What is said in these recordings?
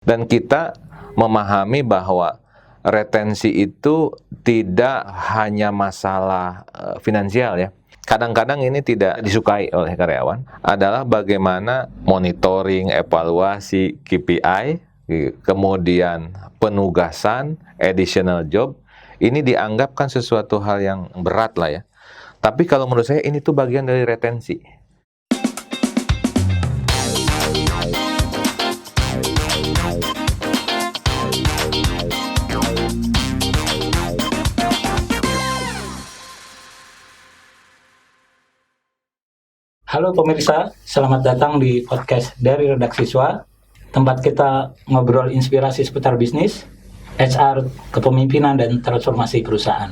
Dan kita memahami bahwa retensi itu tidak hanya masalah finansial ya. Kadang-kadang ini tidak disukai oleh karyawan adalah bagaimana monitoring, evaluasi, KPI, kemudian penugasan, additional job, ini dianggapkan sesuatu hal yang berat lah ya. Tapi kalau menurut saya ini tuh bagian dari retensi. Halo pemirsa, selamat datang di podcast dari Redaksi Siswa, tempat kita ngobrol inspirasi seputar bisnis, HR, kepemimpinan, dan transformasi perusahaan.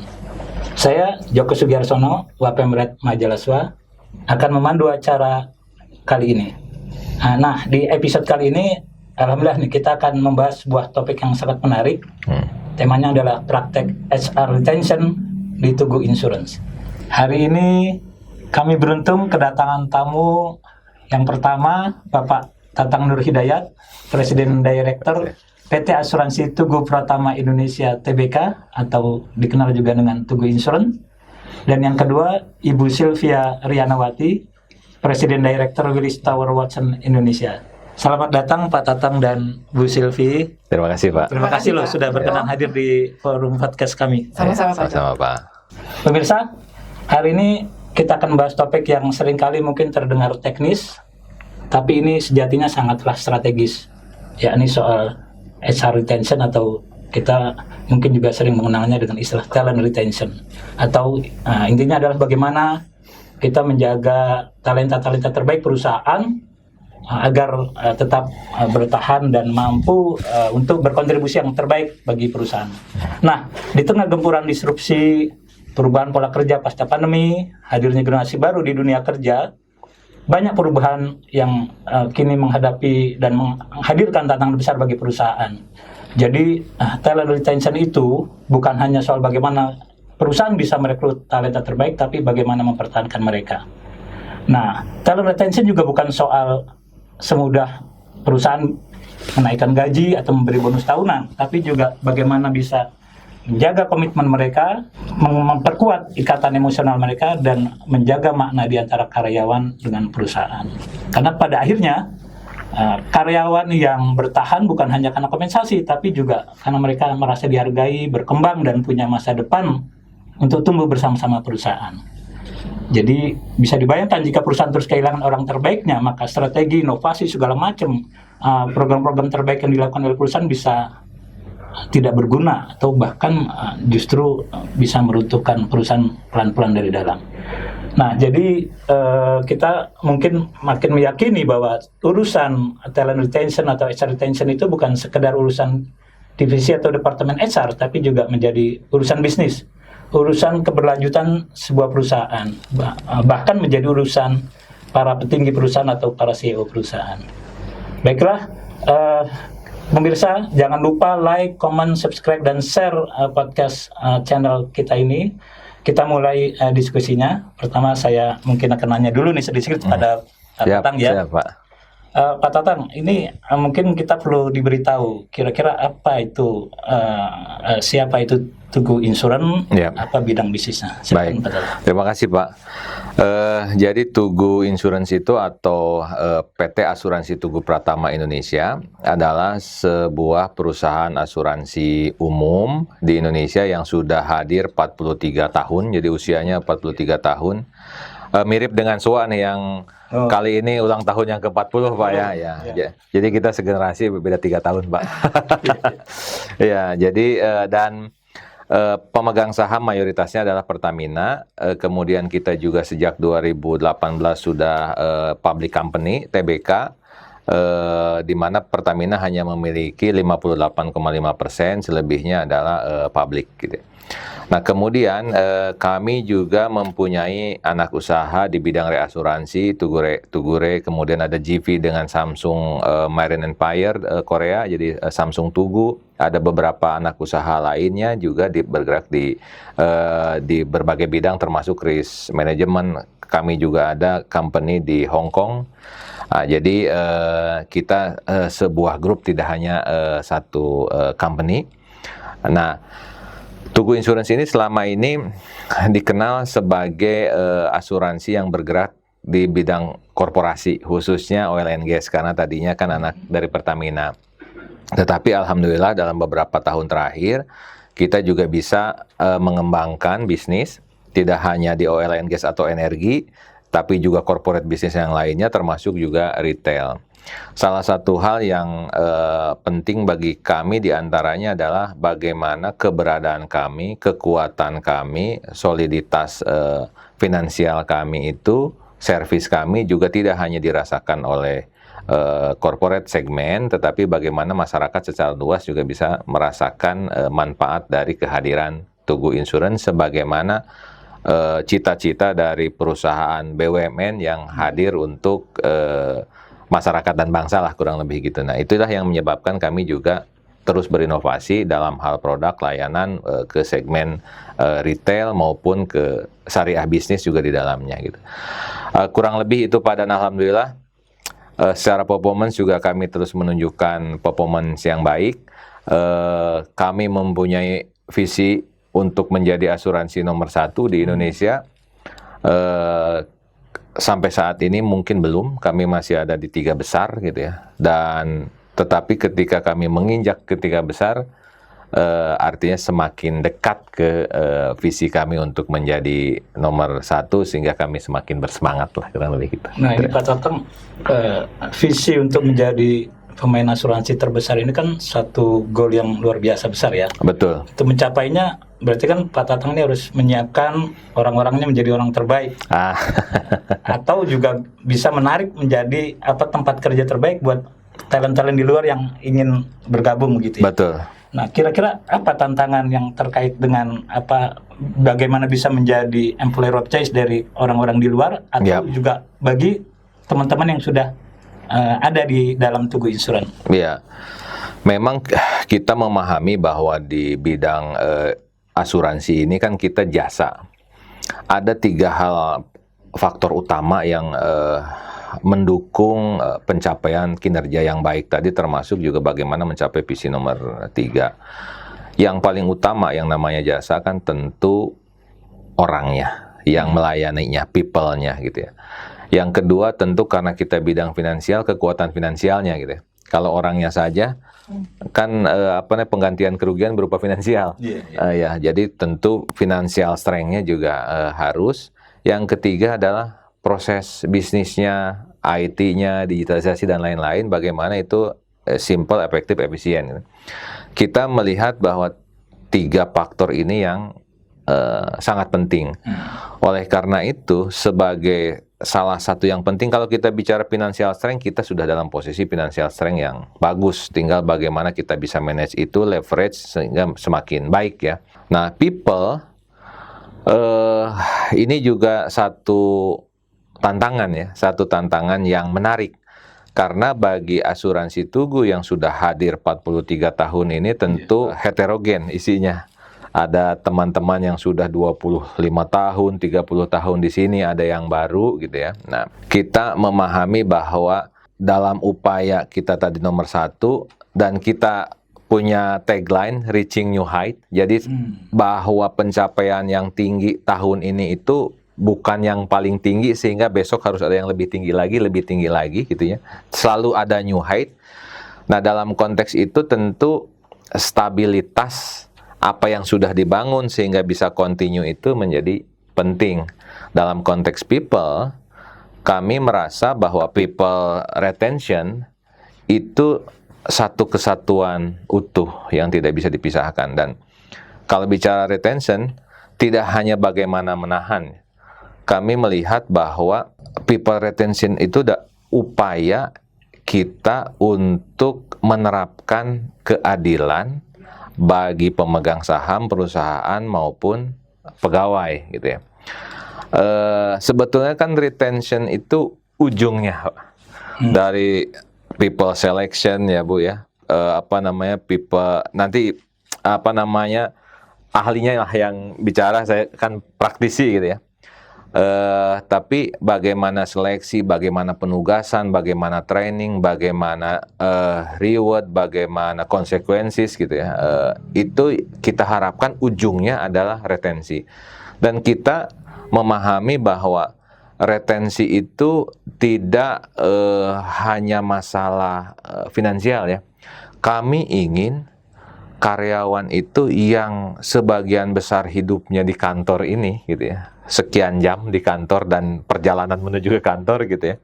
Saya, Joko Sugiyarsono, Wapemret Majalah Siswa, akan memandu acara kali ini. Nah, di episode kali ini, alhamdulillah nih, kita akan membahas sebuah topik yang sangat menarik. Temanya adalah praktek HR retention di Tugu Insurance. Hari ini kami beruntung kedatangan tamu yang pertama, Bapak Tatang Nur Hidayat, Presiden Director PT Asuransi Tugu Pratama Indonesia Tbk atau dikenal juga dengan Tugu Insurance. Dan yang kedua, Ibu Sylvia Rianawati, Presiden Director Willis Tower Watson Indonesia. Selamat datang Pak Tatang dan Bu Sylvie. Terima kasih Pak. Terima kasih loh sudah berkenan hadir di forum podcast kami. Sama-sama Pak. Pemirsa, hari ini kita akan bahas topik yang seringkali mungkin terdengar teknis, tapi ini sejatinya sangatlah strategis, yakni soal HR retention atau kita mungkin juga sering mengenalnya dengan istilah talent retention. Atau intinya adalah bagaimana kita menjaga talenta-talenta terbaik perusahaan agar tetap bertahan dan mampu untuk berkontribusi yang terbaik bagi perusahaan. Nah, di tengah gempuran disrupsi perubahan pola kerja pasca pandemi, hadirnya generasi baru di dunia kerja, banyak perubahan yang kini menghadapi dan menghadirkan tantangan besar bagi perusahaan. Jadi, talent retention itu bukan hanya soal bagaimana perusahaan bisa merekrut talenta terbaik, tapi bagaimana mempertahankan mereka. Nah, talent retention juga bukan soal semudah perusahaan menaikkan gaji atau memberi bonus tahunan, tapi juga bagaimana bisa menjaga komitmen mereka, memperkuat ikatan emosional mereka, dan menjaga makna di antara karyawan dengan perusahaan. Karena pada akhirnya, karyawan yang bertahan bukan hanya karena kompensasi, tapi juga karena mereka merasa dihargai, berkembang, dan punya masa depan untuk tumbuh bersama-sama perusahaan. Jadi, bisa dibayangkan jika perusahaan terus kehilangan orang terbaiknya, maka strategi, inovasi, segala macam program-program terbaik yang dilakukan oleh perusahaan bisa tidak berguna atau bahkan justru bisa meruntuhkan perusahaan pelan-pelan dari dalam. Nah, jadi kita mungkin makin meyakini bahwa urusan talent retention atau HR retention itu bukan sekedar urusan divisi atau departemen HR, tapi juga menjadi urusan bisnis, urusan keberlanjutan sebuah perusahaan, bahkan menjadi urusan para petinggi perusahaan atau para CEO perusahaan. Baiklah, pemirsa, jangan lupa like, comment, subscribe, dan share podcast channel kita ini. Kita mulai diskusinya. Pertama saya mungkin akan nanya dulu nih sedikit pada Tatang ya. Siap, Pak. Pak Tatang, ini mungkin kita perlu diberitahu kira-kira apa itu, siapa itu Tugu Insurance, apa bidang bisnisnya. Baik, terima kasih Pak. Jadi Tugu Insurance itu atau PT Asuransi Tugu Pratama Indonesia adalah sebuah perusahaan asuransi umum di Indonesia yang sudah hadir 43 tahun, jadi usianya 43 tahun. Mirip dengan SUA nih yang kali ini ulang tahun yang ke-40 Pak ya. Jadi kita segenerasi berbeda 3 tahun Pak. Ya, jadi dan pemegang saham mayoritasnya adalah Pertamina, kemudian kita juga sejak 2018 sudah public company, TBK, di mana Pertamina hanya memiliki 58,5%, selebihnya adalah public gitu. Nah, kemudian kami juga mempunyai anak usaha di bidang reasuransi, Tugure, kemudian ada GV dengan Samsung Marine Empire Korea, jadi Samsung Tugu. Ada beberapa anak usaha lainnya juga bergerak di berbagai bidang termasuk risk management. Kami juga ada company di Hong Kong. Jadi kita sebuah grup, tidak hanya satu company. Nah, Tugu Insurance ini selama ini dikenal sebagai asuransi yang bergerak di bidang korporasi, khususnya oil and gas, karena tadinya kan anak dari Pertamina. Tetapi alhamdulillah dalam beberapa tahun terakhir kita juga bisa mengembangkan bisnis tidak hanya di oil and gas atau energi, tapi juga corporate bisnis yang lainnya, termasuk juga retail. Salah satu hal yang penting bagi kami diantaranya adalah bagaimana keberadaan kami, kekuatan kami, soliditas finansial kami itu, servis kami juga tidak hanya dirasakan oleh corporate segmen, tetapi bagaimana masyarakat secara luas juga bisa merasakan manfaat dari kehadiran Tugu Insurance sebagaimana cita-cita dari perusahaan BUMN yang hadir untuk masyarakat dan bangsa lah, kurang lebih gitu. Nah, itulah yang menyebabkan kami juga terus berinovasi dalam hal produk layanan ke segmen retail maupun ke syariah bisnis juga di dalamnya gitu. Kurang lebih itu Pak, dan alhamdulillah secara performance juga kami terus menunjukkan performance yang baik. Kami mempunyai visi untuk menjadi asuransi nomor 1 di Indonesia. Sampai saat ini mungkin belum, kami masih ada di 3 besar gitu ya. Dan tetapi ketika kami menginjak ke 3 besar, artinya semakin dekat ke visi kami untuk menjadi nomor 1, sehingga kami semakin bersemangat lah, kurang lebih gitu. Nah, ini Pak Tatang, visi untuk menjadi pemain asuransi terbesar ini kan satu goal yang luar biasa besar ya. Betul. Untuk mencapainya berarti kan Pak Tatang ini harus menyiapkan orang-orangnya menjadi orang terbaik. Atau juga bisa menarik menjadi tempat kerja terbaik buat talent-talent di luar yang ingin bergabung gitu ya. Betul. Nah, kira-kira apa tantangan yang terkait dengan bagaimana bisa menjadi employer of choice dari orang-orang di luar, atau juga bagi teman-teman yang sudah ada di dalam Tugu Insurance? Ya, memang kita memahami bahwa di bidang asuransi ini kan kita jasa. Ada 3 hal faktor utama yang mendukung pencapaian kinerja yang baik tadi, termasuk juga bagaimana mencapai visi nomor 3. Yang paling utama yang namanya jasa kan tentu orangnya, yang melayaninya, people-nya gitu ya. Yang kedua tentu karena kita bidang finansial, kekuatan finansialnya gitu ya. Kalau orangnya saja kan penggantian kerugian berupa finansial. Ya, jadi tentu financial strength-nya juga harus. Yang ketiga adalah proses bisnisnya, IT-nya, digitalisasi dan lain-lain, bagaimana itu simple, efektif, efisien gitu. Kita melihat bahwa 3 faktor ini yang sangat penting. Oleh karena itu, sebagai salah satu yang penting, kalau kita bicara financial strength, kita sudah dalam posisi financial strength yang bagus. Tinggal bagaimana kita bisa manage itu, leverage sehingga semakin baik ya. Nah, people ini juga satu tantangan ya, satu tantangan yang menarik. Karena bagi asuransi Tugu yang sudah hadir 43 tahun ini tentu heterogen isinya. Ada teman-teman yang sudah 25 tahun, 30 tahun di sini, ada yang baru gitu ya. Nah, kita memahami bahwa dalam upaya kita tadi nomor 1, dan kita punya tagline reaching new height. Jadi bahwa pencapaian yang tinggi tahun ini itu bukan yang paling tinggi sehingga besok harus ada yang lebih tinggi lagi gitu ya. Selalu ada new height. Nah, dalam konteks itu tentu stabilitas apa yang sudah dibangun sehingga bisa continue itu menjadi penting. Dalam konteks people, kami merasa bahwa people retention itu satu kesatuan utuh yang tidak bisa dipisahkan. Dan kalau bicara retention, tidak hanya bagaimana menahan. Kami melihat bahwa people retention itu upaya kita untuk menerapkan keadilan bagi pemegang saham perusahaan maupun pegawai gitu ya. Sebetulnya kan retention itu ujungnya dari people selection ya Bu ya. People nanti ahlinya lah yang bicara, saya kan praktisi gitu ya. Tapi bagaimana seleksi, bagaimana penugasan, bagaimana training, bagaimana reward, bagaimana konsekuensi gitu ya. Itu kita harapkan ujungnya adalah retensi. Dan kita memahami bahwa retensi itu tidak hanya masalah finansial ya. Kami ingin karyawan itu yang sebagian besar hidupnya di kantor ini gitu ya, sekian jam di kantor dan perjalanan menuju ke kantor gitu ya,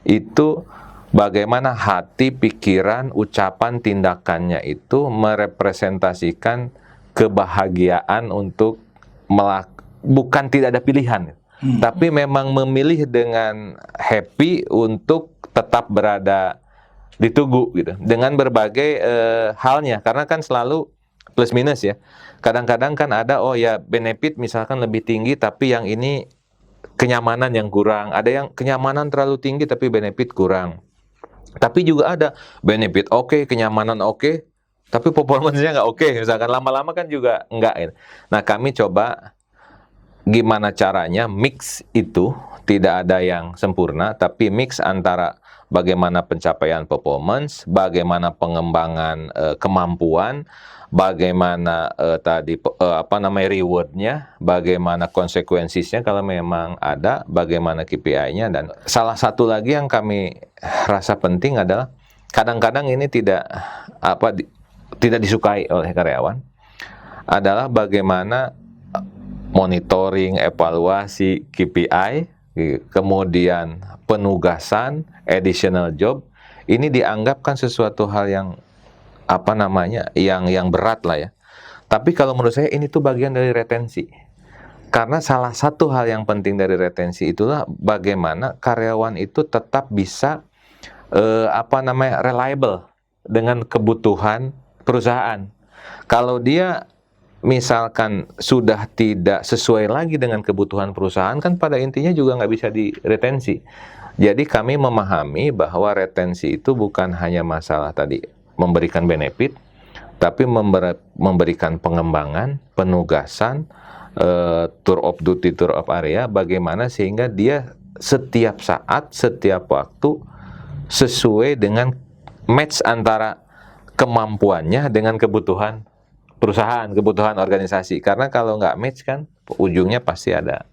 itu bagaimana hati, pikiran, ucapan, tindakannya itu merepresentasikan kebahagiaan untuk bukan tidak ada pilihan, tapi memang memilih dengan happy untuk tetap berada di Tugu gitu, dengan berbagai halnya, karena kan selalu plus minus ya. Kadang-kadang kan ada benefit misalkan lebih tinggi tapi yang ini kenyamanan yang kurang, ada yang kenyamanan terlalu tinggi tapi benefit kurang. Tapi juga ada benefit oke, kenyamanan oke, tapi performance-nya nggak oke, misalkan lama-lama kan juga nggak gitu. Nah, kami coba gimana caranya mix itu, tidak ada yang sempurna, tapi mix antara bagaimana pencapaian performance, bagaimana pengembangan kemampuan, bagaimana rewardnya, bagaimana konsekuensinya kalau memang ada, bagaimana KPI-nya. Dan salah satu lagi yang kami rasa penting adalah kadang-kadang ini tidak disukai oleh karyawan, adalah bagaimana monitoring, evaluasi KPI, kemudian penugasan, additional job, ini dianggapkan sesuatu hal yang yang berat lah ya. Tapi kalau menurut saya ini tuh bagian dari retensi. Karena salah satu hal yang penting dari retensi itulah bagaimana karyawan itu tetap bisa reliable dengan kebutuhan perusahaan. Kalau dia misalkan sudah tidak sesuai lagi dengan kebutuhan perusahaan, kan pada intinya juga nggak bisa diretensi. Jadi kami memahami bahwa retensi itu bukan hanya masalah tadi memberikan benefit, tapi memberikan pengembangan, penugasan, tour of duty, tour of area, bagaimana sehingga dia setiap saat, setiap waktu sesuai dengan match antara kemampuannya dengan kebutuhan perusahaan, kebutuhan organisasi. Karena kalau nggak match kan ujungnya pasti ada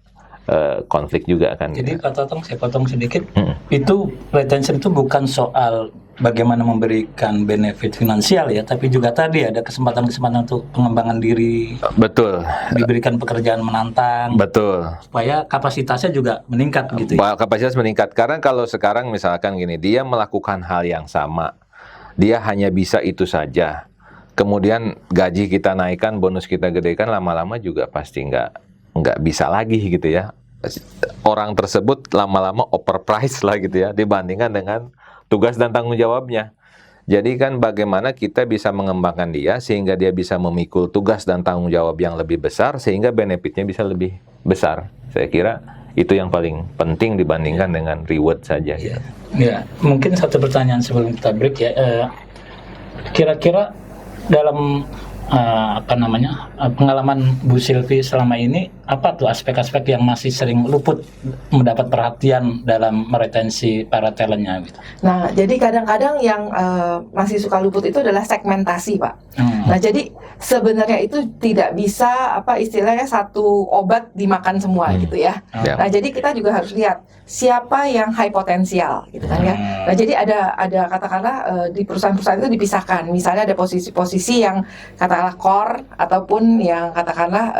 konflik juga kan. Jadi Pak Totong, saya potong sedikit. Itu retention itu bukan soal bagaimana memberikan benefit finansial ya, tapi juga tadi ada kesempatan-kesempatan untuk pengembangan diri. Betul. Diberikan pekerjaan menantang. Betul. Supaya kapasitasnya juga meningkat gitu ya. Kapasitas meningkat. Karena kalau sekarang misalkan gini, dia melakukan hal yang sama, dia hanya bisa itu saja. Kemudian gaji kita naikkan, bonus kita gedekan, lama-lama juga pasti nggak bisa lagi gitu ya. Orang tersebut lama-lama overpriced lah gitu ya, dibandingkan dengan tugas dan tanggung jawabnya. Jadi kan bagaimana kita bisa mengembangkan dia sehingga dia bisa memikul tugas dan tanggung jawab yang lebih besar sehingga benefitnya bisa lebih besar. Saya kira itu yang paling penting dibandingkan dengan reward saja. Ya, mungkin satu pertanyaan sebelum kita break ya. Kira-kira dalam pengalaman Bu Sylvie selama ini, apa tuh aspek-aspek yang masih sering luput mendapat perhatian dalam meretensi para talentnya gitu? Nah, jadi kadang-kadang yang masih suka luput itu adalah segmentasi, Pak. Nah, jadi sebenarnya itu tidak bisa istilahnya satu obat dimakan semua gitu ya. Nah, jadi kita juga harus lihat siapa yang high potensial gitu kan ya. Nah, jadi ada katakanlah di perusahaan-perusahaan itu dipisahkan. Misalnya ada posisi-posisi yang katakanlah core ataupun yang katakanlah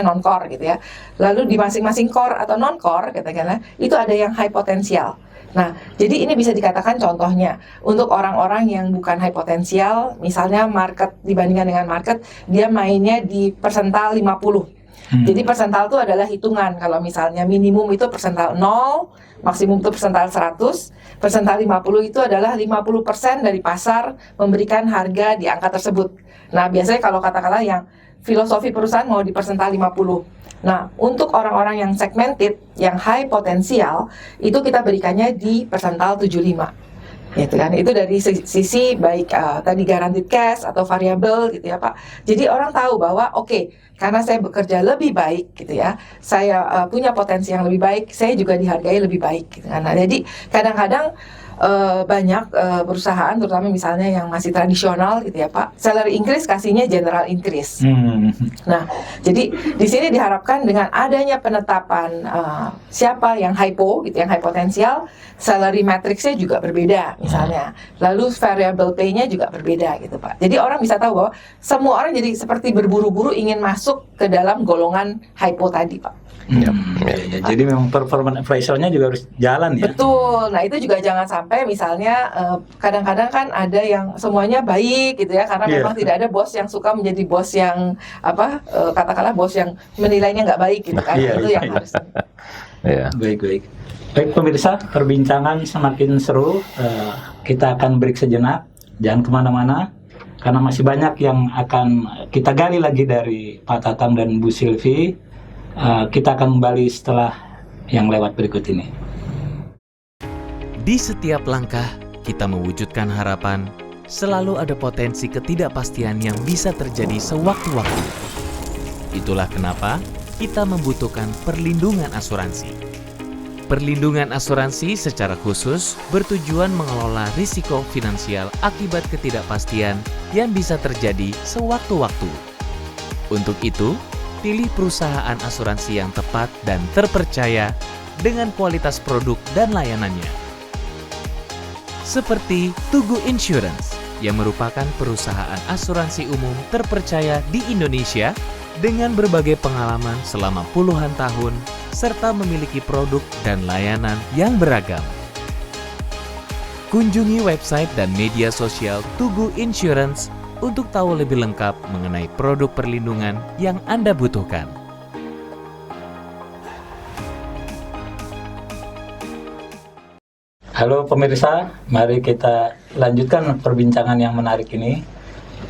non core gitu ya. Lalu di masing-masing core atau non core katakanlah itu ada yang high potensial. Nah, jadi ini bisa dikatakan contohnya untuk orang-orang yang bukan high potensial, misalnya market dibandingkan dengan market, dia mainnya di persental 50. Jadi persental itu adalah hitungan. Kalau misalnya minimum itu persental 0, maksimum itu persental 100, persental 50 itu adalah 50% dari pasar memberikan harga di angka tersebut. Nah, biasanya kalau katakanlah yang filosofi perusahaan mau di persental 50. Nah, untuk orang-orang yang segmented, yang high potensial, itu kita berikannya di persental 75. gitu kan. Itu dari sisi baik tadi guaranteed cash atau variable gitu ya Pak. Jadi orang tahu bahwa oke, karena saya bekerja lebih baik gitu ya, saya punya potensi yang lebih baik, saya juga dihargai lebih baik gitu kan. Nah, jadi kadang-kadang banyak perusahaan terutama misalnya yang masih tradisional gitu ya Pak, salary increase kasihnya general increase. Nah, jadi di sini diharapkan dengan adanya penetapan siapa yang hypo gitu, yang high potensial, salary matrixnya juga berbeda misalnya. Lalu variable pay-nya juga berbeda gitu Pak. Jadi orang bisa tahu bahwa semua orang jadi seperti berburu-buru ingin masuk ke dalam golongan hypo tadi Pak. Jadi memang performance appraisal-nya juga harus jalan ya. Betul. Nah itu juga jangan sampai misalnya kadang-kadang kan ada yang semuanya baik gitu ya, karena memang tidak ada bos yang suka menjadi bos yang katakanlah bos yang menilainya nggak baik gitu kan. Itu yang harus. Baik pemirsa, perbincangan semakin seru. Kita akan break sejenak, jangan kemana-mana karena masih banyak yang akan kita gali lagi dari Pak Tatang dan Bu Sylvie. Kita akan kembali setelah yang lewat berikut ini. Di setiap langkah kita mewujudkan harapan, selalu ada potensi ketidakpastian yang bisa terjadi sewaktu-waktu. Itulah kenapa kita membutuhkan perlindungan asuransi. Perlindungan asuransi secara khusus bertujuan mengelola risiko finansial akibat ketidakpastian yang bisa terjadi sewaktu-waktu. Untuk itu, pilih perusahaan asuransi yang tepat dan terpercaya dengan kualitas produk dan layanannya. Seperti Tugu Insurance, yang merupakan perusahaan asuransi umum terpercaya di Indonesia dengan berbagai pengalaman selama puluhan tahun, serta memiliki produk dan layanan yang beragam. Kunjungi website dan media sosial Tugu Insurance untuk tahu lebih lengkap mengenai produk perlindungan yang Anda butuhkan. Halo pemirsa, mari kita lanjutkan perbincangan yang menarik ini.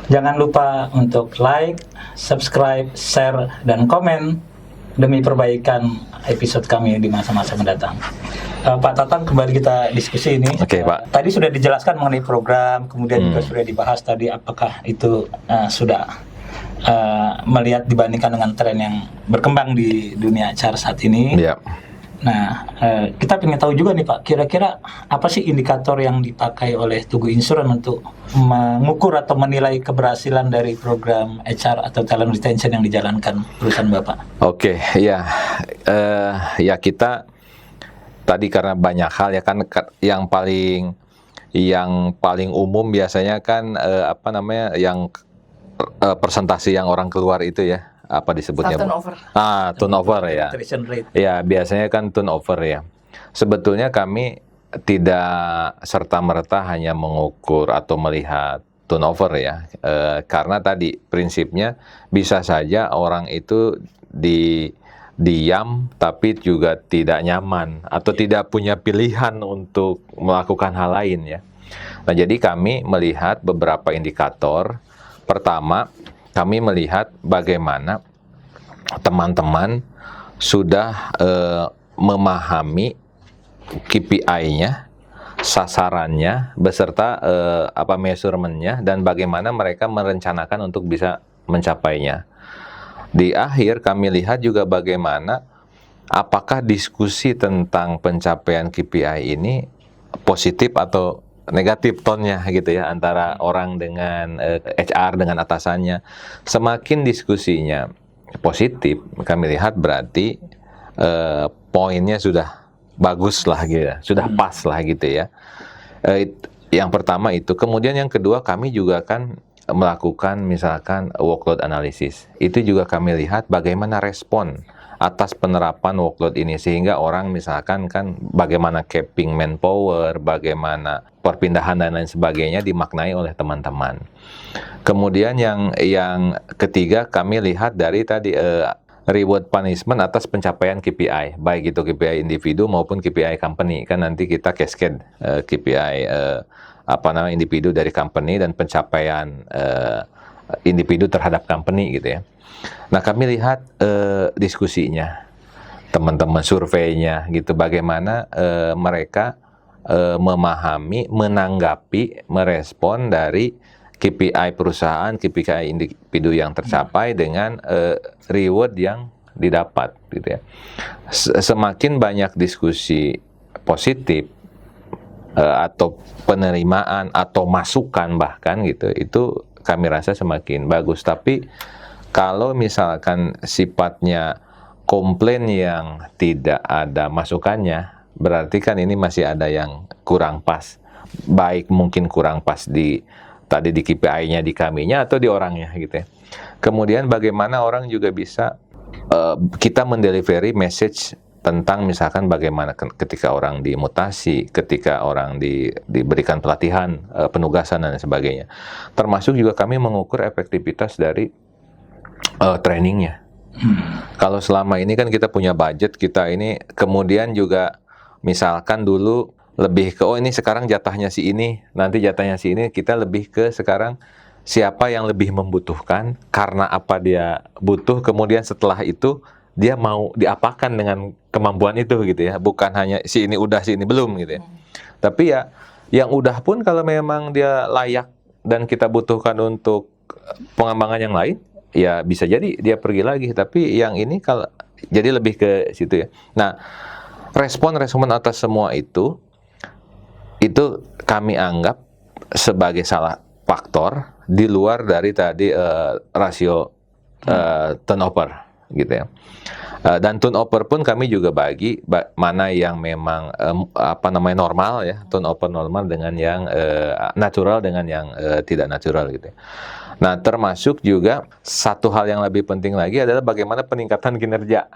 Jangan lupa untuk like, subscribe, share, dan komen demi perbaikan episode kami di masa-masa mendatang. Pak Tatang, kembali kita diskusi ini. Oke, Pak. Tadi sudah dijelaskan mengenai program, kemudian juga sudah dibahas tadi apakah itu sudah melihat dibandingkan dengan tren yang berkembang di dunia HR saat ini. Nah, kita ingin tahu juga nih Pak, kira-kira apa sih indikator yang dipakai oleh Tugu Insurance untuk mengukur atau menilai keberhasilan dari program HR atau talent retention yang dijalankan perusahaan Bapak? Oke, ya kita tadi karena banyak hal ya kan, yang paling umum biasanya kan yang persentase yang orang keluar itu ya, apa disebutnya? Turnover. Turnover ya. Attrition rate. Ya, biasanya kan turnover ya. Sebetulnya kami tidak serta-merta hanya mengukur atau melihat turnover ya. Karena tadi prinsipnya bisa saja orang itu diam tapi juga tidak nyaman atau tidak punya pilihan untuk melakukan hal lain ya. Nah, jadi kami melihat beberapa indikator. Pertama, kami melihat bagaimana teman-teman sudah memahami KPI-nya, sasarannya, beserta measurement-nya, dan bagaimana mereka merencanakan untuk bisa mencapainya. Di akhir kami lihat juga bagaimana apakah diskusi tentang pencapaian KPI ini positif atau negatif tone-nya gitu ya, antara orang dengan HR dengan atasannya. Semakin diskusinya positif, kami lihat berarti poinnya sudah bagus lah gitu, sudah pas lah gitu ya. Yang pertama itu. Kemudian yang kedua, kami juga kan melakukan misalkan workload analysis. Itu juga kami lihat bagaimana respon atas penerapan workload ini, sehingga orang misalkan kan bagaimana capping manpower, bagaimana perpindahan dan lain sebagainya dimaknai oleh teman-teman. Kemudian yang ketiga, kami lihat dari tadi reward punishment atas pencapaian KPI, baik itu KPI individu maupun KPI company. Kan nanti kita cascade KPI individu dari company dan pencapaian individu terhadap company gitu ya. Nah, kami lihat diskusinya, teman-teman surveinya gitu, bagaimana mereka memahami, menanggapi, merespon dari KPI perusahaan, KPI individu yang tercapai dengan reward yang didapat, gitu ya. Semakin banyak diskusi positif atau penerimaan atau masukan bahkan gitu, itu kami rasa semakin bagus. Tapi kalau misalkan sifatnya komplain yang tidak ada masukannya, berarti kan ini masih ada yang kurang pas. Baik mungkin kurang pas di KPI-nya di kaminya atau di orangnya gitu ya. Kemudian bagaimana orang juga bisa kita mendelivery message tentang misalkan bagaimana ketika orang dimutasi, ketika orang diberikan pelatihan, penugasan dan sebagainya. Termasuk juga kami mengukur efektivitas dari trainingnya. Kalau selama ini kan kita punya budget, kita ini kemudian juga misalkan dulu lebih ke ini sekarang jatahnya si ini, nanti jatahnya si ini, kita lebih ke sekarang siapa yang lebih membutuhkan, karena apa dia butuh, kemudian setelah itu dia mau diapakan dengan kemampuan itu gitu ya, bukan hanya si ini udah si ini belum gitu ya. Tapi ya yang udah pun kalau memang dia layak dan kita butuhkan untuk pengembangan yang lain, ya bisa jadi dia pergi lagi. Tapi yang ini kalau jadi lebih ke situ ya. Nah, respon atas semua itu kami anggap sebagai salah faktor di luar dari tadi rasio turnover gitu ya. Dan turnover pun kami juga bagi mana yang memang normal ya, turnover normal dengan yang natural dengan yang tidak natural gitu ya. Nah, termasuk juga satu hal yang lebih penting lagi adalah bagaimana peningkatan kinerja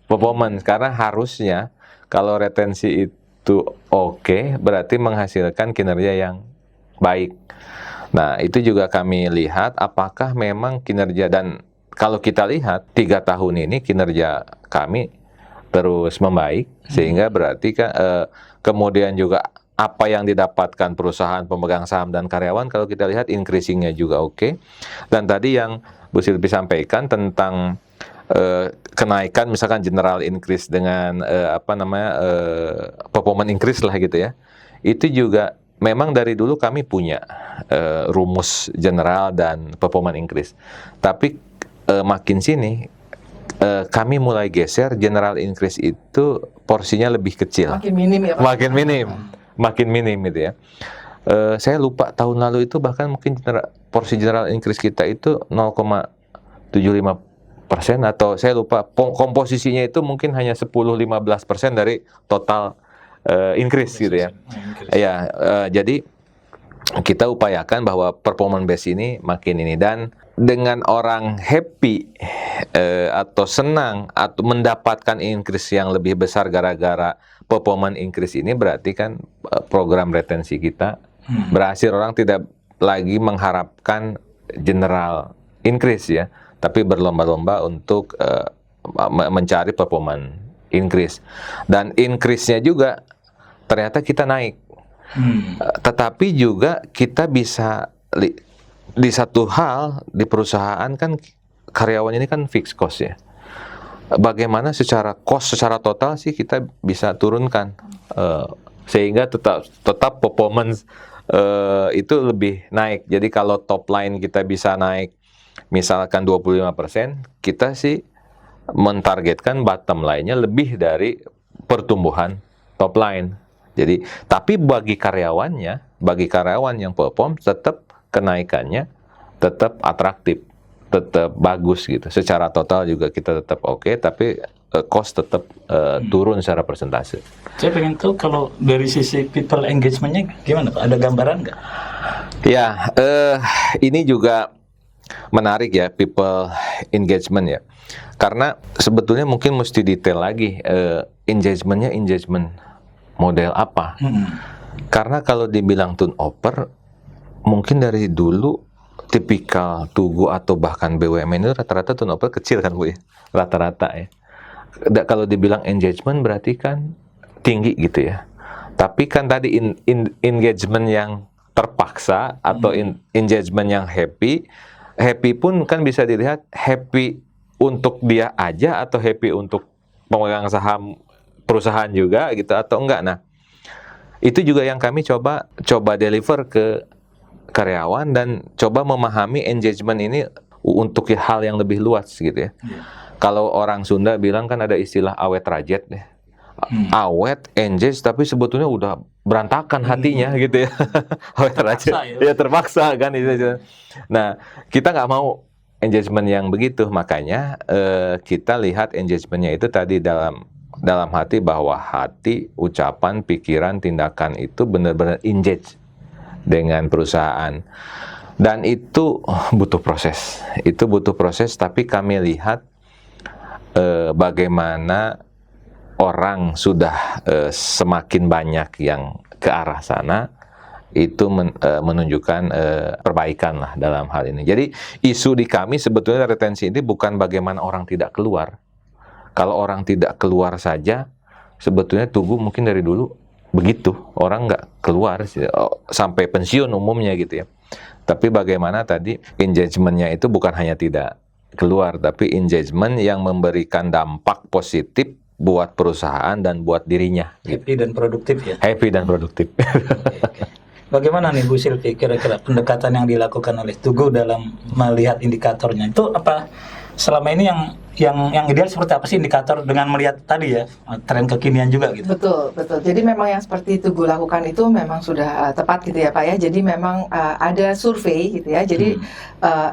performance, karena harusnya kalau retensi itu oke, berarti menghasilkan kinerja yang baik. Nah, itu juga kami lihat apakah memang kinerja, dan kalau kita lihat 3 tahun ini kinerja kami terus membaik, sehingga berarti kan kemudian juga apa yang didapatkan perusahaan, pemegang saham dan karyawan kalau kita lihat increasing-nya juga oke. Dan tadi yang Bu Silvi sampaikan tentang kenaikan misalkan general increase dengan performance increase lah gitu ya. Itu juga memang dari dulu kami punya rumus general dan performance increase. Tapi makin sini kami mulai geser general increase itu porsinya lebih kecil. Makin minim ya Pak? Makin minim gitu ya. Saya lupa tahun lalu itu bahkan mungkin porsi general increase kita itu 0,75%, atau saya lupa komposisinya itu mungkin hanya 10-15% dari total increase gitu ya. Ya, jadi kita upayakan bahwa performance base ini makin ini, dan dengan orang happy atau senang atau mendapatkan increase yang lebih besar gara-gara performance increase ini, berarti kan program retensi kita berhasil. Orang tidak lagi mengharapkan general increase ya, tapi berlomba-lomba untuk mencari performance increase. Dan increase-nya juga ternyata kita naik. Tetapi juga kita bisa di satu hal di perusahaan kan karyawan ini kan fixed cost ya. Bagaimana secara cost secara total sih kita bisa turunkan sehingga tetap performance itu lebih naik. Jadi kalau top line kita bisa naik misalkan 25%, kita sih mentargetkan bottom line-nya lebih dari pertumbuhan top line. Jadi, tapi bagi karyawan yang perform, tetap kenaikannya tetap atraktif, tetap bagus gitu. Secara total juga kita tetap oke, tapi cost tetap turun secara persentase. Saya pengen tahu kalau dari sisi people engagement-nya gimana Pak? Ada gambaran nggak? Ya, ini juga menarik ya, people engagement ya. Karena sebetulnya mungkin mesti detail lagi engagement-nya engagement model apa. Karena kalau dibilang turnover, mungkin dari dulu tipikal Tugu atau bahkan BUMN itu rata-rata turnover kecil kan Bu ya, rata-rata ya. Kalau dibilang engagement berarti kan tinggi gitu ya. Tapi kan tadi engagement yang terpaksa atau engagement yang happy pun kan bisa dilihat happy untuk dia aja atau happy untuk pemegang saham perusahaan juga gitu atau enggak. Nah, Itu juga yang kami coba deliver ke karyawan dan coba memahami engagement ini untuk hal yang lebih luas gitu ya. Kalau orang Sunda bilang kan ada istilah awet rajet deh. Awet, engage, tapi sebetulnya udah berantakan hatinya gitu ya. Awet rajet, ya terpaksa kan itu. Nah, kita nggak mau engagement yang begitu, makanya kita lihat engagementnya itu tadi dalam hati, bahwa hati, ucapan, pikiran, tindakan itu benar-benar engage dengan perusahaan. Dan itu butuh proses. Itu butuh proses, tapi kami lihat bagaimana orang sudah semakin banyak yang ke arah sana, itu menunjukkan perbaikan lah dalam hal ini. Jadi isu di kami sebetulnya retensi ini bukan bagaimana orang tidak keluar. Kalau orang tidak keluar saja, sebetulnya Tugu mungkin dari dulu begitu, orang nggak keluar sampai pensiun umumnya gitu ya. Tapi bagaimana tadi engagement-nya itu bukan hanya tidak keluar, tapi engagement yang memberikan dampak positif buat perusahaan dan buat dirinya. Happy dan produktif ya. Happy dan produktif. Oke. Bagaimana nih Bu Silvi kira-kira pendekatan yang dilakukan oleh Tugu dalam melihat indikatornya itu apa? Selama ini yang ideal seperti apa sih indikator dengan melihat tadi ya tren kekinian juga gitu? Betul. Jadi memang yang seperti Tugu lakukan itu memang sudah tepat gitu ya Pak ya. Jadi memang ada survei gitu ya. Jadi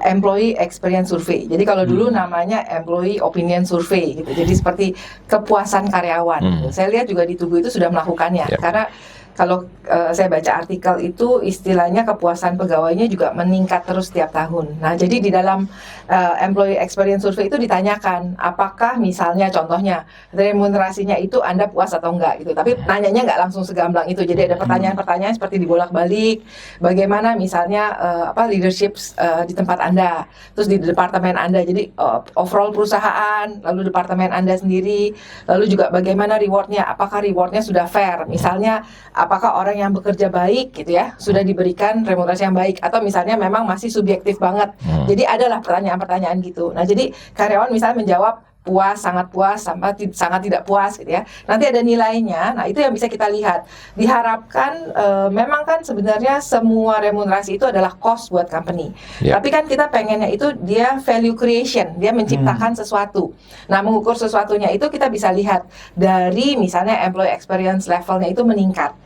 employee experience survey. Jadi kalau dulu namanya employee opinion survey gitu. Jadi seperti kepuasan karyawan. Gitu. Saya lihat juga di Tugu itu sudah melakukannya. Karena kalau saya baca artikel itu istilahnya kepuasan pegawainya juga meningkat terus setiap tahun. Nah, jadi di dalam employee experience survey itu ditanyakan apakah misalnya contohnya remunerasinya itu Anda puas atau enggak gitu. Tapi nanyanya enggak langsung segamblang itu. Jadi ada pertanyaan-pertanyaan seperti dibolak-balik. Bagaimana misalnya leadership di tempat Anda, terus di departemen Anda. Jadi overall perusahaan, lalu departemen Anda sendiri, lalu juga bagaimana rewardnya. Apakah rewardnya sudah fair? Misalnya apakah orang yang bekerja baik gitu ya sudah diberikan remunerasi yang baik, atau misalnya memang masih subjektif banget. Jadi adalah pertanyaan-pertanyaan gitu. Nah, jadi karyawan misalnya menjawab puas, sangat puas, sampai sangat tidak puas gitu ya. Nanti ada nilainya. Nah, itu yang bisa kita lihat. Diharapkan memang kan sebenarnya semua remunerasi itu adalah cost buat company. Tapi kan kita pengennya itu dia value creation, dia menciptakan sesuatu. Nah, mengukur sesuatunya itu kita bisa lihat dari misalnya employee experience levelnya itu meningkat.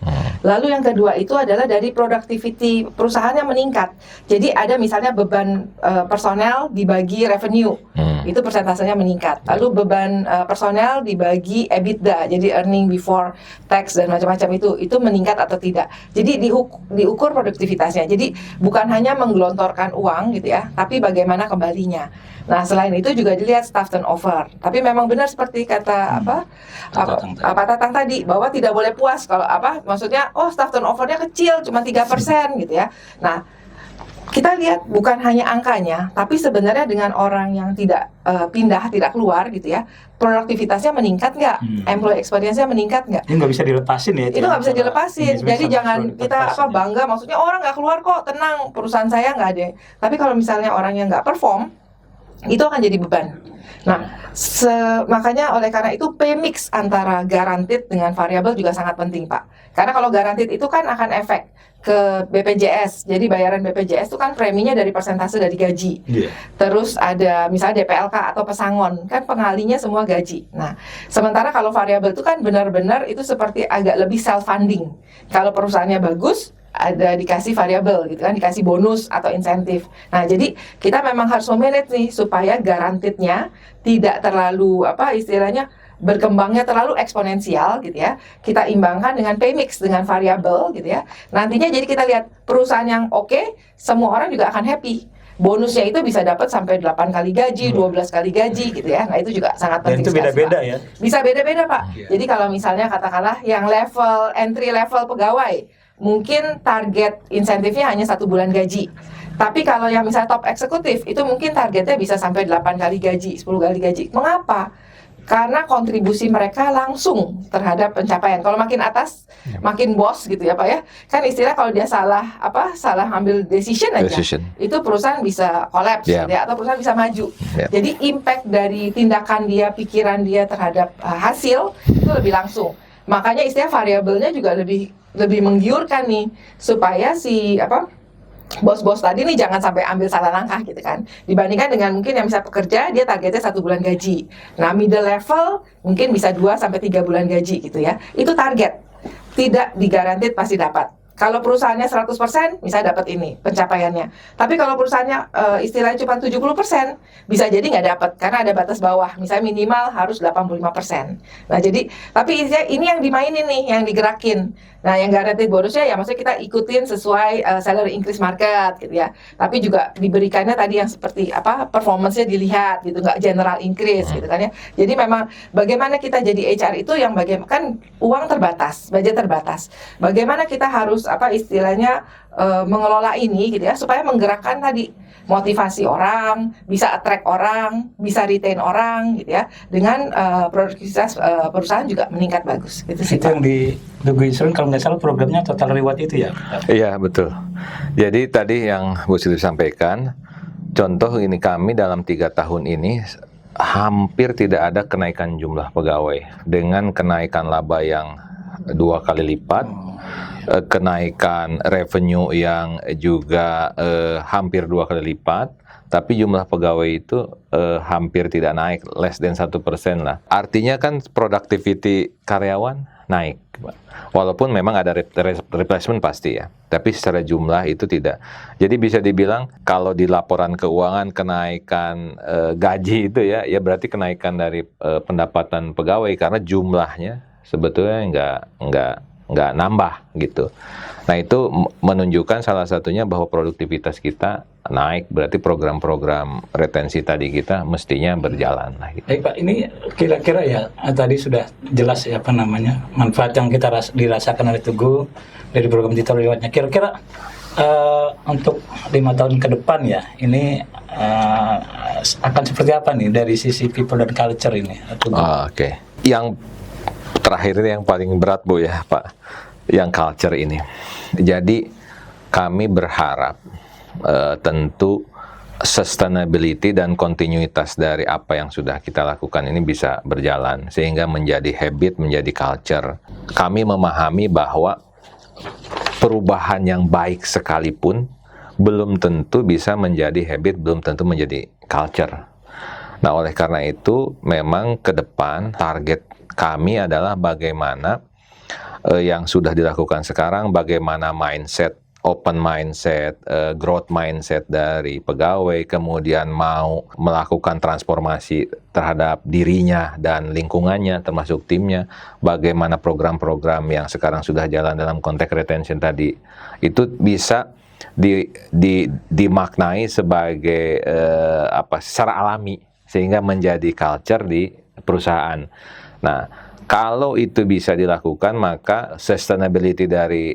Lalu yang kedua itu adalah dari productivity perusahaan yang meningkat. Jadi ada misalnya beban personel dibagi revenue, itu persentasenya meningkat. Lalu beban personel dibagi EBITDA, jadi earning before tax dan macam-macam itu meningkat atau tidak. Jadi diukur produktivitasnya. Jadi bukan hanya menggelontorkan uang gitu ya, tapi bagaimana kembalinya. Nah, selain itu juga dilihat staff turnover. Tapi memang benar seperti kata Pak Tatang tadi, bahwa tidak boleh puas kalau maksudnya staff turnovernya kecil cuma 3% gitu ya. Nah, kita lihat bukan hanya angkanya, tapi sebenarnya dengan orang yang tidak pindah, tidak keluar gitu ya, produktivitasnya meningkat nggak? Employee experience-nya meningkat nggak? Ini nggak bisa dilepasin ya? Itu nggak bisa dilepasin. Jadi jangan kita bangga, maksudnya orang nggak keluar kok, tenang, perusahaan saya nggak ada. Tapi kalau misalnya orang yang nggak perform, itu akan jadi beban. Nah, makanya oleh karena itu pay mix antara guaranteed dengan variabel juga sangat penting, Pak. Karena kalau guaranteed itu kan akan efek ke BPJS. Jadi bayaran BPJS itu kan preminya dari persentase dari gaji. Terus ada misalnya DPLK atau pesangon, kan pengalinya semua gaji. Nah, sementara kalau variabel itu kan benar-benar itu seperti agak lebih self funding. Kalau perusahaannya bagus, ada dikasih variabel gitu kan, dikasih bonus atau insentif. Nah, jadi kita memang harus memanage nih supaya guaranteed-nya tidak terlalu istilahnya berkembangnya terlalu eksponensial gitu ya. Kita imbangkan dengan pay mix dengan variabel gitu ya. Nantinya jadi kita lihat perusahaan yang oke, semua orang juga akan happy. Bonusnya itu bisa dapat sampai 8 kali gaji, 12 kali gaji gitu ya. Nah, itu juga sangat penting. Dan itu beda-beda ya? Bisa beda-beda, Pak. Jadi kalau misalnya katakanlah yang level entry level pegawai, mungkin target insentifnya hanya 1 bulan gaji. Tapi kalau yang misalnya top eksekutif, itu mungkin targetnya bisa sampai 8 kali gaji, 10 kali gaji. Mengapa? Karena kontribusi mereka langsung terhadap pencapaian. Kalau makin atas, makin bos gitu ya Pak ya. Kan istilah kalau dia salah ambil decision aja, itu perusahaan bisa collapse ya, atau perusahaan bisa maju. Jadi impact dari tindakan dia, pikiran dia terhadap hasil itu lebih langsung. makanya istilah variabelnya juga lebih menggiurkan nih, supaya si bos-bos tadi nih jangan sampai ambil salah langkah gitu kan. Dibandingkan dengan mungkin yang bisa pekerja, dia targetnya 1 bulan gaji. Nah, middle level mungkin bisa 2-3 bulan gaji gitu ya. Itu target. Tidak digaranti pasti dapat. Kalau perusahaannya 100%, bisa dapat ini pencapaiannya. Tapi kalau perusahaannya istilahnya cuma 70%, bisa jadi nggak dapat karena ada batas bawah. Misalnya minimal harus 85%. Nah, jadi tapi ini yang dimainin nih, yang digerakin. Nah, yang guaranteed bonusnya ya maksudnya kita ikutin sesuai salary increase market gitu ya. Tapi juga diberikannya tadi yang seperti performance-nya dilihat gitu, nggak general increase gitu kan ya. Jadi memang bagaimana kita jadi HR itu yang kan uang terbatas, budget terbatas. Bagaimana kita harus istilahnya mengelola ini gitu ya, supaya menggerakkan tadi motivasi orang, bisa attract orang, bisa retain orang gitu ya, dengan produktivitas perusahaan juga meningkat bagus gitu sih. Itu yang di Tugu Insurance kalau nggak salah programnya Total Reward itu ya? Iya, betul. Jadi tadi yang Bu Sri sampaikan, contoh ini kami dalam 3 tahun ini hampir tidak ada kenaikan jumlah pegawai, dengan kenaikan laba yang 2 kali lipat, kenaikan revenue yang juga hampir 2 kali lipat, tapi jumlah pegawai itu hampir tidak naik, less than 1% lah. Artinya kan productivity karyawan naik, walaupun memang ada replacement pasti ya, tapi secara jumlah itu tidak. Jadi bisa dibilang kalau di laporan keuangan kenaikan gaji itu ya berarti kenaikan dari pendapatan pegawai, karena jumlahnya sebetulnya nggak nambah gitu. Nah, itu menunjukkan salah satunya bahwa produktivitas kita naik, berarti program-program retensi tadi kita mestinya berjalan lah gitu. Baik Pak, ini kira-kira ya tadi sudah jelas ya manfaat yang kita dirasakan oleh Tugu dari program Total Reward-nya. Kira-kira untuk 5 tahun ke depan ya, ini akan seperti apa nih dari sisi people dan culture ini? Oke. Yang terakhir ini yang paling berat Bu ya Pak, yang culture ini. Jadi kami berharap tentu sustainability dan kontinuitas dari apa yang sudah kita lakukan ini bisa berjalan sehingga menjadi habit, menjadi culture. Kami memahami bahwa perubahan yang baik sekalipun belum tentu bisa menjadi habit, belum tentu menjadi culture. Nah, oleh karena itu memang ke depan target kami adalah bagaimana yang sudah dilakukan sekarang, bagaimana mindset, open mindset, growth mindset dari pegawai, kemudian mau melakukan transformasi terhadap dirinya dan lingkungannya, termasuk timnya, bagaimana program-program yang sekarang sudah jalan dalam konteks retention tadi, itu bisa dimaknai sebagai secara alami, sehingga menjadi culture di perusahaan. Nah, kalau itu bisa dilakukan, maka sustainability dari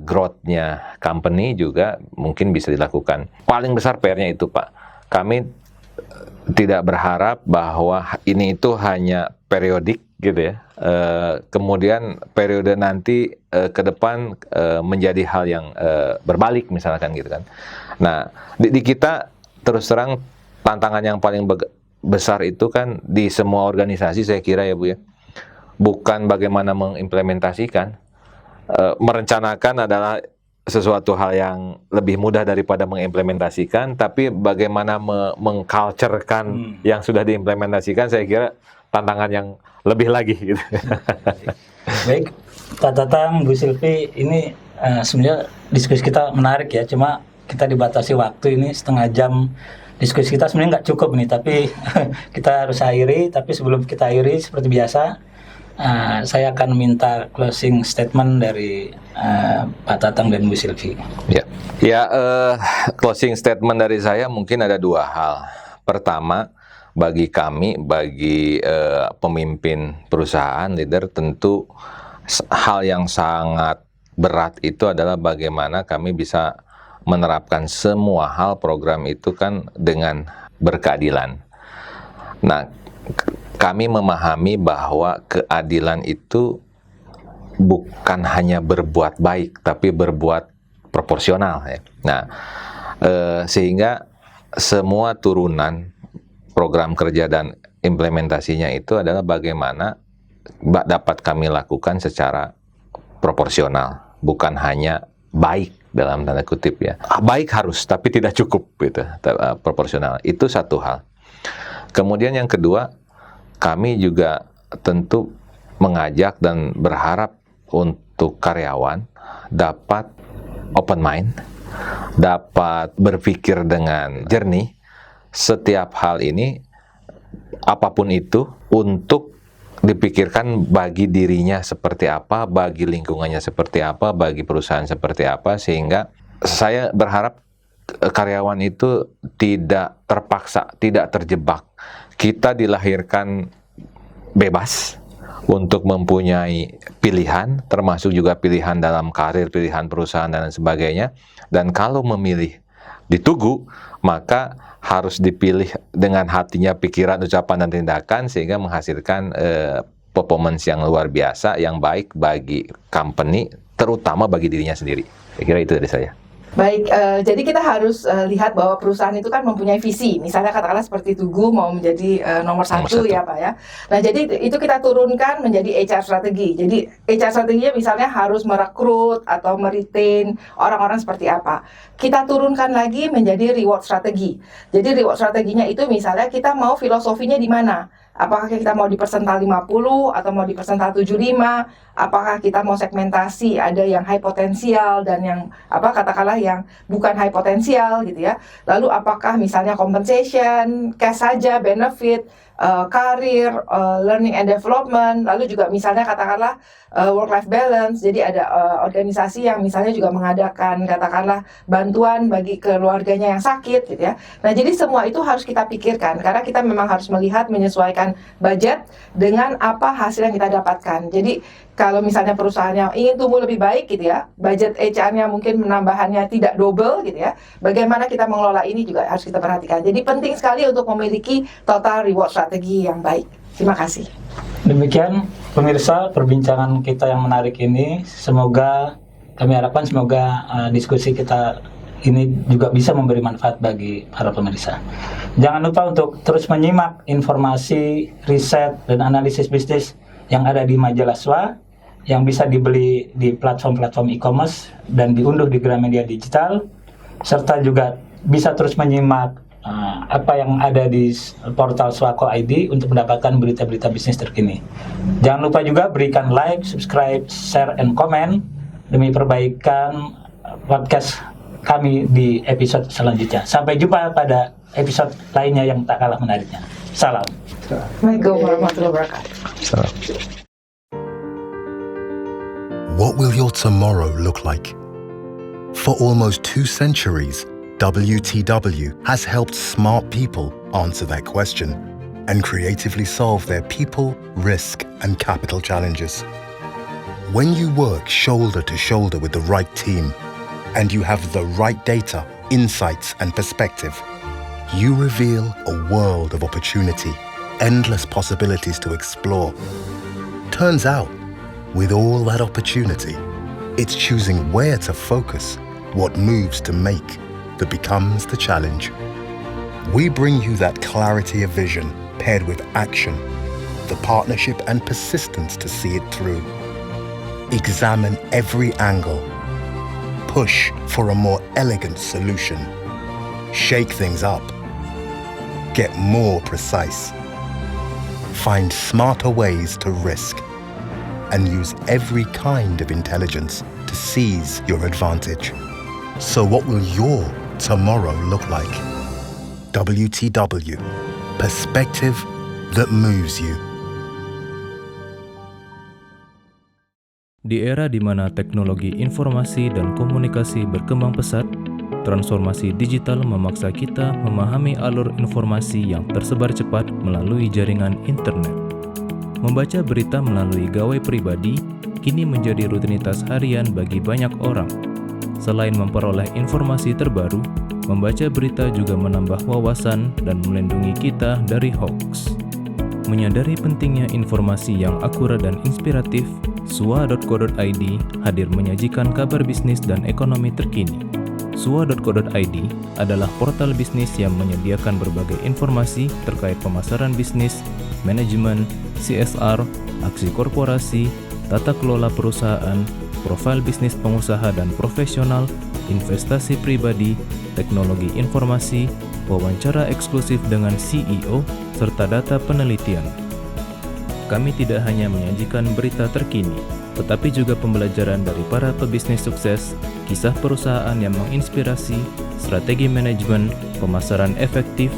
growth-nya company juga mungkin bisa dilakukan. Paling besar PR-nya itu Pak. Kami tidak berharap bahwa ini itu hanya periodik gitu ya. Kemudian periode nanti ke depan menjadi hal yang berbalik misalkan gitu kan. Nah, di kita terus terang tantangan yang paling besar itu kan di semua organisasi saya kira ya Bu ya, bukan bagaimana mengimplementasikan. Merencanakan adalah sesuatu hal yang lebih mudah daripada mengimplementasikan, tapi bagaimana mengculturekan yang sudah diimplementasikan, saya kira tantangan yang lebih lagi gitu. Baik, Pak Tatang, Bu Silvi, ini sebenarnya diskusi kita menarik ya, cuma kita dibatasi waktu ini setengah jam. Diskusi kita sebenarnya nggak cukup nih, tapi kita harus akhiri. Tapi sebelum kita akhiri, seperti biasa, saya akan minta closing statement dari Pak Tatang dan Bu Silvi. Ya, closing statement dari saya mungkin ada 2 hal. Pertama, bagi kami, bagi pemimpin perusahaan, leader, tentu hal yang sangat berat itu adalah bagaimana kami bisa menerapkan semua hal program itu kan dengan berkeadilan. Nah, kami memahami bahwa keadilan itu bukan hanya berbuat baik, tapi berbuat proporsional ya. Nah, sehingga semua turunan program kerja dan implementasinya itu adalah bagaimana dapat kami lakukan secara proporsional, bukan hanya baik dalam tanda kutip ya. Baik harus, tapi tidak cukup gitu, proporsional. Itu satu hal. Kemudian yang kedua, kami juga tentu mengajak dan berharap untuk karyawan dapat open mind, dapat berpikir dengan jernih setiap hal ini, apapun itu, untuk dipikirkan bagi dirinya seperti apa, bagi lingkungannya seperti apa, bagi perusahaan seperti apa, sehingga saya berharap karyawan itu tidak terpaksa, tidak terjebak. Kita dilahirkan bebas untuk mempunyai pilihan, termasuk juga pilihan dalam karir, pilihan perusahaan, dan sebagainya. Dan kalau memilih di Tugu, maka harus dipilih dengan hatinya, pikiran, ucapan, dan tindakan, sehingga menghasilkan performance yang luar biasa, yang baik bagi company, terutama bagi dirinya sendiri. Saya kira itu dari saya. Baik, jadi kita harus lihat bahwa perusahaan itu kan mempunyai visi. Misalnya katakanlah seperti Tugu mau menjadi nomor satu ya Pak ya. Nah jadi itu kita turunkan menjadi HR strategi. Jadi HR strateginya misalnya harus merekrut atau meretain orang-orang seperti apa. Kita turunkan lagi menjadi reward strategi. Jadi reward strateginya itu misalnya kita mau filosofinya di mana. Apakah kita mau di persental 50 atau mau di persental 75? Apakah kita mau segmentasi, ada yang high potensial dan yang katakanlah yang bukan high potensial gitu ya. Lalu apakah misalnya compensation, cash saja, benefit, karir, learning and development, lalu juga misalnya katakanlah work-life balance. Jadi ada organisasi yang misalnya juga mengadakan katakanlah bantuan bagi keluarganya yang sakit gitu ya. Nah jadi semua itu harus kita pikirkan, karena kita memang harus melihat, menyesuaikan budget dengan apa hasil yang kita dapatkan. Jadi kalau misalnya perusahaannya ingin tumbuh lebih baik gitu ya, budget HR-nya mungkin menambahkannya tidak double gitu ya, bagaimana kita mengelola ini juga harus kita perhatikan. Jadi penting sekali untuk memiliki total reward strategi yang baik. Terima kasih. Demikian pemirsa perbincangan kita yang menarik ini. Semoga kami harapkan diskusi kita ini juga bisa memberi manfaat bagi para pemirsa. Jangan lupa untuk terus menyimak informasi, riset, dan analisis bisnis yang ada di majalah SWA, yang bisa dibeli di platform-platform e-commerce dan diunduh di Gramedia Digital, serta juga bisa terus menyimak apa yang ada di portal Swako ID untuk mendapatkan berita-berita bisnis terkini. Jangan lupa juga berikan like, subscribe, share, and comment demi perbaikan podcast kami di episode selanjutnya. Sampai jumpa pada episode lainnya yang tak kalah menariknya. Salam. Assalamualaikum warahmatullahi wabarakatuh. Salam. What will your tomorrow look like? For almost 2 centuries, WTW has helped smart people answer that question and creatively solve their people, risk, and capital challenges. When you work shoulder to shoulder with the right team and you have the right data, insights, and perspective, you reveal a world of opportunity, endless possibilities to explore. Turns out, with all that opportunity, it's choosing where to focus, what moves to make, that becomes the challenge. We bring you that clarity of vision paired with action, the partnership and persistence to see it through. Examine every angle. Push for a more elegant solution. Shake things up. Get more precise. Find smarter ways to risk. And use every kind of intelligence to seize your advantage. So what will your tomorrow look like? WTW. Perspective that moves you. Di era di mana teknologi informasi dan komunikasi berkembang pesat, transformasi digital memaksa kita memahami alur informasi yang tersebar cepat melalui jaringan internet. Membaca berita melalui gawai pribadi kini menjadi rutinitas harian bagi banyak orang. Selain memperoleh informasi terbaru, membaca berita juga menambah wawasan dan melindungi kita dari hoax. Menyadari pentingnya informasi yang akurat dan inspiratif, SWA.co.id hadir menyajikan kabar bisnis dan ekonomi terkini. SWA.co.id adalah portal bisnis yang menyediakan berbagai informasi terkait pemasaran bisnis, manajemen, CSR, aksi korporasi, tata kelola perusahaan, profil bisnis pengusaha dan profesional, investasi pribadi, teknologi informasi, wawancara eksklusif dengan CEO, serta data penelitian. Kami tidak hanya menyajikan berita terkini, tetapi juga pembelajaran dari para pebisnis sukses, kisah perusahaan yang menginspirasi, strategi manajemen, pemasaran efektif,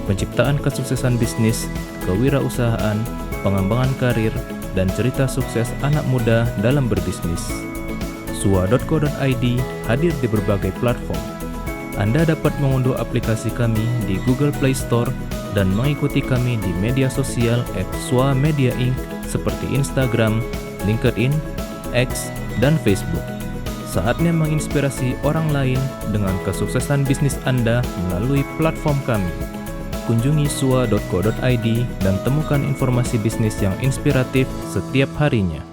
penciptaan kesuksesan bisnis, kewirausahaan, pengembangan karir, dan cerita sukses anak muda dalam berbisnis. SUA.co.id hadir di berbagai platform. Anda dapat mengunduh aplikasi kami di Google Play Store dan mengikuti kami di media sosial @SUA Media Inc. seperti Instagram, LinkedIn, X, dan Facebook. Saatnya menginspirasi orang lain dengan kesuksesan bisnis Anda melalui platform kami. Kunjungi SUA.co.id dan temukan informasi bisnis yang inspiratif setiap harinya.